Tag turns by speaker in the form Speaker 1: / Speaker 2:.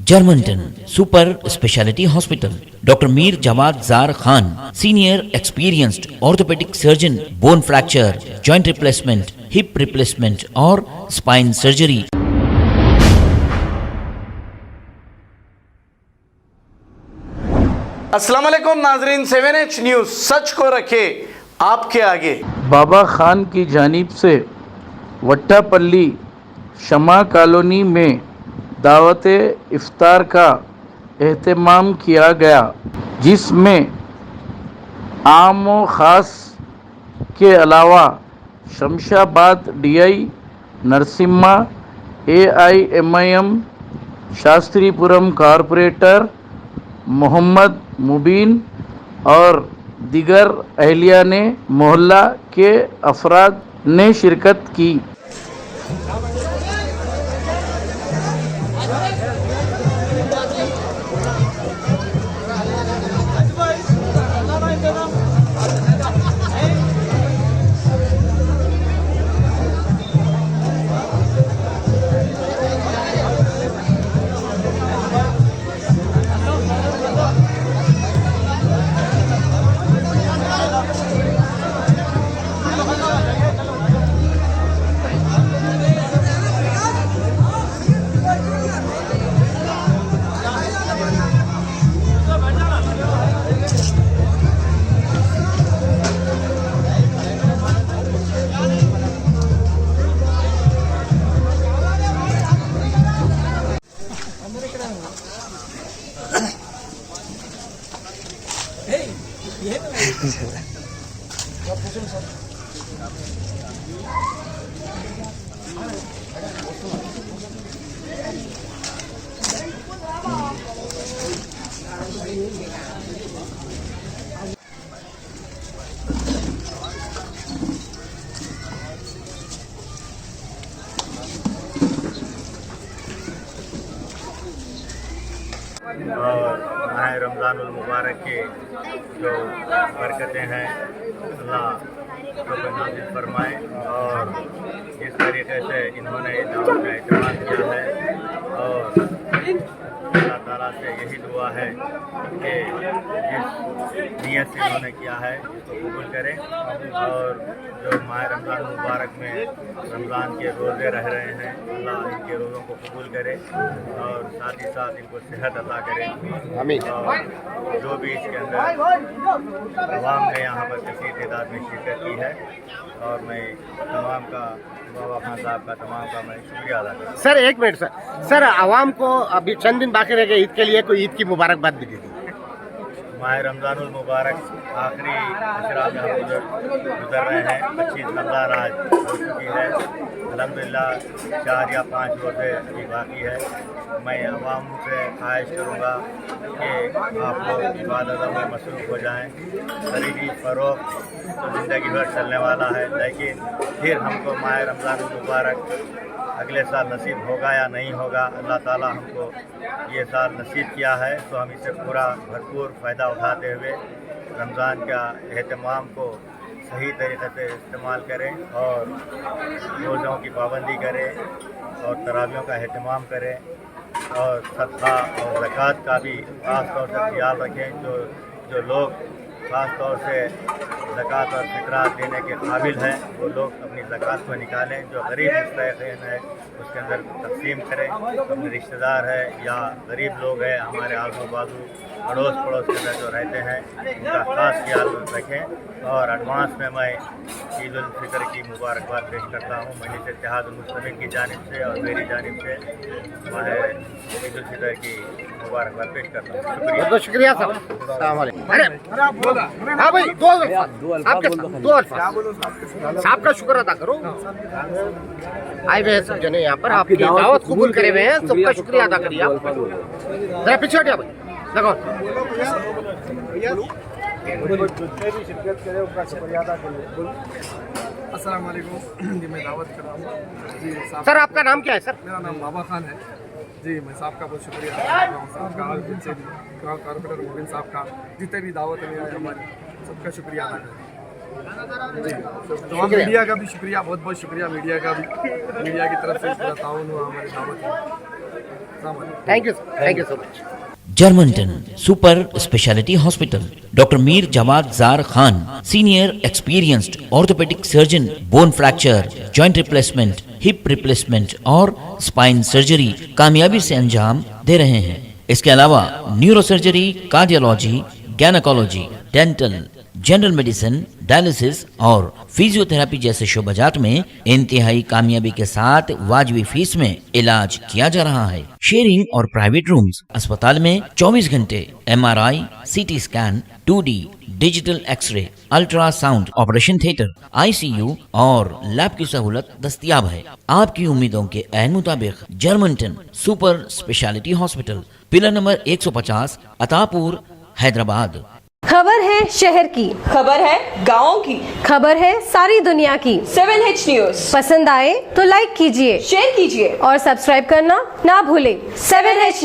Speaker 1: Germantown Super Speciality Hospital. Dr. Mir Jawad Zar Khan, Senior Experienced Orthopedic Surgeon, Bone Fracture, Joint Replacement, Hip Replacement और Spine Surgery.
Speaker 2: अस्सलाम वालेकुम नाजरीन, 7H news सच को रखे आपके आगे।
Speaker 3: बाबा खान की जानिब से वट्टापल्ली शमा कॉलोनी में दावत इफ्तार का एहतमाम किया गया, जिसमें आम व ख़ास के अलावा Shamshabad DI Narasimha, AIMIM Shastripuram corporator Mohammed Mubeen और दिगर अहलियाने मोहल्ला के अफराद ने शिरकत की।
Speaker 4: और माह रमज़ानुल मुबारक के जो बरकतें हैं अल्लाह को नाज़िल फरमाए और जिस तरीके से इन्होंने दावत का एहतमाम किया है और अल्लाह ताला से यही दुआ है कि जिस नियत से इन्होंने किया है उसको कबूल करें और जो माह रमज़ान मुबारक में रमज़ान के रोज़े रह रहे हैं अल्लाह इनके रोज़ों को कबूल करे और साथ ही साथ इनको सेहत अता करे। आमीन। और जो भी इसके अंदर अवाम ने यहाँ पर किसी तादाद में शिरकत की है और मैं तमाम का बाबा खान साहब का तमाम का मैं शुक्रिया अदा करता हूँ।
Speaker 5: सर एक मिनट सर आवाम को अभी चंद दिन बाकी रह गए ईद के लिए, कोई ईद की मुबारकबाद भी दीजिए।
Speaker 4: माह रमज़ानुल मुबारक आखिरी अशरा में हम गुजर रहे हैं। 25 रमज़ान आज हो चुकी है। अल्हम्दुलिल्लाह 4 या 5 रोज़े अभी बाकी है। मैं अवाम से ख्वाहिश करूँगा कि आप लोग इबादतों में मसरूफ़ हो जाएँ। खरीदी फ़रोख्त तो ज़िंदगी भर चलने वाला है, लेकिन फिर हमको माह रमज़ानुल मुबारक अगले साल नसीब होगा या नहीं होगा, अल्लाह ताला हमको ये साल नसीब किया है तो हम इसे पूरा भरपूर फ़ायदा उठाते हुए रमज़ान का एहतमाम को सही तरीके से इस्तेमाल करें और रोज़ों की पाबंदी करें और तरावियों का एहतमाम करें और सदका और ज़कात का भी ख़ास तौर से ख्याल रखें। जो लोग ख़ास तौर से ज़कात और फितरा देने के काबिल हैं वो लोग अपनी ज़कात को निकालें। जो गरीब मुस्तहिक़ीन है उसके अंदर तकसीम करें। अपने रिश्तेदार है या गरीब लोग हैं हमारे आजू बाजू अड़ोस पड़ोस के अंदर जो रहते हैं उनका ख़ास ख्याल रखें। और एडवांस में मैं ईद उल फितर की मुबारकबाद पेश करता हूँ मजलिस इत्तेहादुल मुस्लिमीन की जानिब से और मेरी जानिब से मैं ईद उल फितर की मुबारकबाद पेश करता हूँ। शुक्रिया।
Speaker 5: बहुत शुक्रिया साहब। अरे हाँ भाई दो अल्फाज साहब का शुक्र अदा करो। आए हुए हैं सब जने यहाँ पर, आपकी दावत कबूल करे हुए हैं, सबका शुक्रिया अदा करिए आप। जरा पीछे हटिए भाई, देखो
Speaker 6: अस्सलाम वालेकुम जी, मैं दावत कर रहा हूँ जी।
Speaker 5: सर आपका नाम क्या है सर?
Speaker 6: मेरा नाम बाबा खान है जी। मैं साहब का बहुत शुक्रिया अदा कर रहा हूँ, साहब का जिनसे भी कॉर्पोरेटर मुबीन साहब का जितने भी दावत में आए हमारी सबका शुक्रिया अदा कर रहा हूँ जी। तमाम मीडिया का भी शुक्रिया, बहुत बहुत शुक्रिया मीडिया का भी, मीडिया की तरफ से पूरा ताउन हुआ हमारी दावत में।
Speaker 5: Thank you so much.
Speaker 1: Germantown Super Speciality Hospital. Dr. Mir Jawad Zar Khan, Senior Experienced Orthopedic Surgeon, Bone Fracture, Joint Replacement, Hip Replacement और Spine Surgery कामयाबी से अंजाम दे रहे हैं। इसके अलावा neuro surgery, cardiology, gynaecology, dental, general medicine, dialysis और physiotherapy जैसे शोबाजात में इंतहाई कामयाबी के साथ वाजबी फीस में इलाज किया जा रहा है। शेयरिंग और प्राइवेट रूम्स, अस्पताल में 24 घंटे MRI, CT scan, 2D digital x-ray, ultrasound, operation theatre, ICU और लैब की सहूलत दस्तयाब है। आपकी उम्मीदों के ऐन मुताबिक Germanton super speciality hospital, pillar number 150, Attapur, Hyderabad.
Speaker 7: खबर है शहर की,
Speaker 8: खबर है गाँव की,
Speaker 7: खबर है सारी दुनिया की।
Speaker 8: 7H न्यूज
Speaker 7: पसंद आए तो लाइक कीजिए,
Speaker 8: शेयर कीजिए
Speaker 7: और सब्सक्राइब करना ना भूलें।
Speaker 8: 7H news.